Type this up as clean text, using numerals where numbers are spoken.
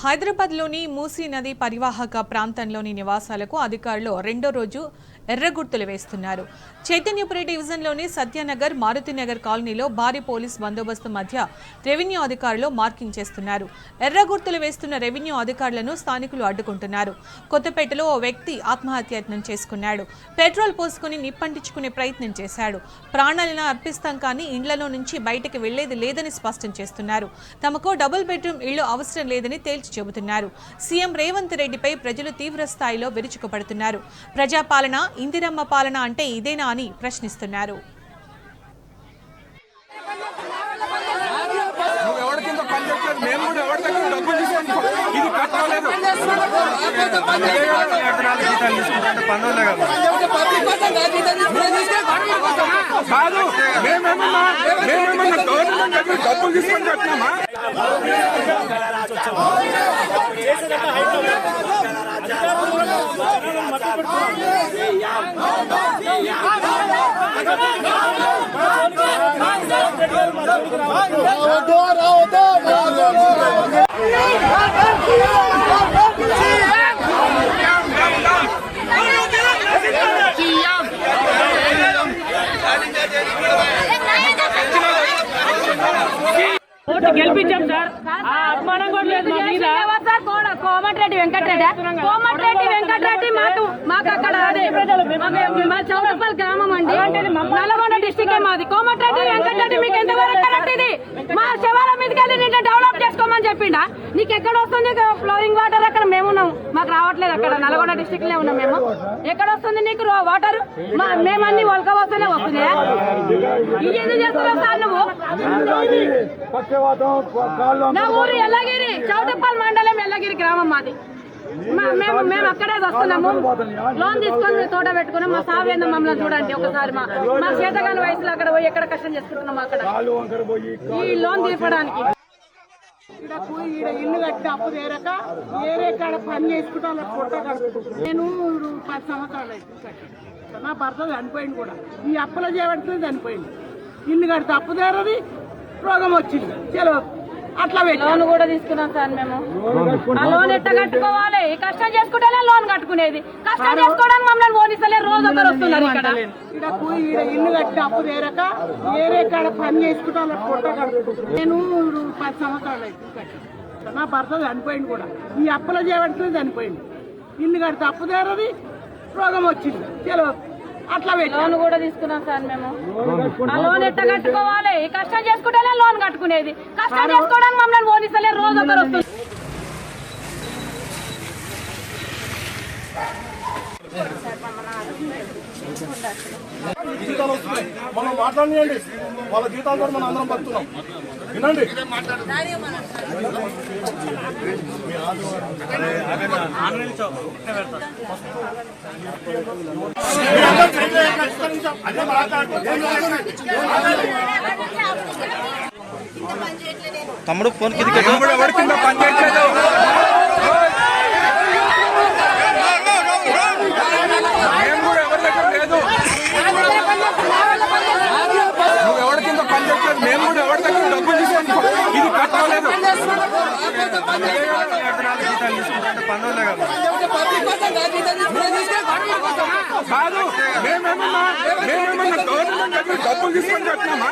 హైదరాబాద్లోని మూసీ నది పరివాహక ప్రాంతంలోని నివాసాలకు అధికారులు రెండో రోజు ఎర్రగుర్తులు వేస్తున్నారు. చైతన్యపురి డివిజన్లోని సత్యనగర్, మారుతినగర్ కాలనీలో భారీ పోలీస్ బందోబస్తు మధ్య రెవెన్యూ అధికారులు మార్కింగ్ చేస్తున్నారు. ఎర్రగుర్తులు వేస్తున్న రెవెన్యూ అధికారులను స్థానికులు అడ్డుకుంటున్నారు. కొత్తపేటలో ఓ వ్యక్తి ఆత్మహత్యయత్నం చేసుకున్నాడు. పెట్రోల్ పోసుకుని నిప్పంటించుకునే ప్రయత్నం చేశాడు. ప్రాణాలను అర్పిస్తాం కానీ ఇండ్లలో నుంచి బయటకు వెళ్లేది లేదని స్పష్టం చేస్తున్నారు. తమకు డబుల్ బెడ్రూమ్ ఇళ్లు అవసరం లేదని తేల్చి చెబుతున్నారు. సీఎం రేవంత్ రెడ్డిపై ప్రజలు తీవ్ర స్థాయిలో విరుచుకుపడుతున్నారు. ప్రజాపాలన, ఇందిరమ్మ పాలన అంటే ఇదేనా అని ప్రశ్నిస్తున్నారు. గెలిపించాం సార్. అభిమానం కూడా లేదు మా మీద. కోమటిరెడ్డి వెంకటరెడ్డి మాకు అక్కడ మా చౌటపల్లి గ్రామం అండి, నల్గొండ డిస్టిక్ మాది. కోమటిరెడ్డి వెంకటరెడ్డి మీకు ఎంతవరకు కరెక్ట్? ఇది మా శివాల మీదకి వెళ్ళి నేను డెవలప్ చేసుకోమని చెప్పిండా? నీకు ఎక్కడ వస్తుంది ఫ్లోరింగ్ వాటర్? అక్కడ మేమున్నాం, మాకు రావట్లేదు. అక్కడ నల్గొండ డిస్టిక్ లో ఉన్నాం మేము. ఎక్కడ వస్తుంది నీకు వాటర్? మేమన్నీ ఒలక వస్తూనే వస్తున్నాయా? ఇది ఎందుకు చేస్తున్నావు సార్ నువ్వు? నా ఊరు ఎల్లగిరి, చౌటపల్లి మండలం, ఎల్లగిరి గ్రామం మాది. మేము అక్కడే వస్తున్నాము. లోన్ తీసుకొని తోట పెట్టుకున్నాం. మా సావేందో మమ్మల్ని చూడండి ఒకసారి. మా చేతగాని వయసులో అక్కడ పోయి ఎక్కడ కష్టం చేసుకుంటున్నాం అక్కడ ఈ లోన్ తీర్పడానికి. ఇల్లు కట్టి అప్పు తీరక వేరే కాడ పని చేసుకుంటా నేను 10 సంవత్సరాలు అయితే నా భర్త చనిపోయింది కూడా. ఈ అప్పుల చేయబడితే చనిపోయింది. ఇల్లు కడితే అప్పు తీరది, రోగం వచ్చింది. చలో అట్లా లోన్ కూడా తీసుకున్నాం సార్ మేము. ఆ లోన్ ఎట్లా కట్టుకోవాలి? కష్టం చేసుకుంటేనే లోన్ కట్టుకునేది. కష్టం చేసుకోవడానికి మమ్మల్ని ఓనిస్తలే. రోజు ఒకరు వస్తున్నారు ఇక్కడ. ఇల్లు కట్టి అప్పు తీరక వేరే కాడ పని చేసుకుంటా నేను 10 సంవత్సరాలు అయితే నా భర్త చనిపోయింది కూడా. ఈ అప్పుల చేయబడితే చనిపోయింది. ఇల్లు కడితే అప్పు తీరది, రోగం వచ్చింది. చలో అట్లా లోన్ కూడా తీసుకున్నాం సార్ మేము. ఆ లోన్ ఎట్లా కట్టుకోవాలి? కష్టం చేసుకుంటేనే లోన్ కట్టుకునేది. కష్టం చేసుకోవడానికి మమ్మల్ని ఓనిస్తలే. రోజు ఒకరు వస్తుంది. మనం మాట్లాడండి. వాళ్ళ జీతాలు కూడా మనం అందరం బతున్నాం. వినండి. తమ్ముడు ఫోన్ కింద కాదు, మేమేమన్నా గవర్నమెంట్ డబ్బులు తీసుకొని చెప్తున్నామా?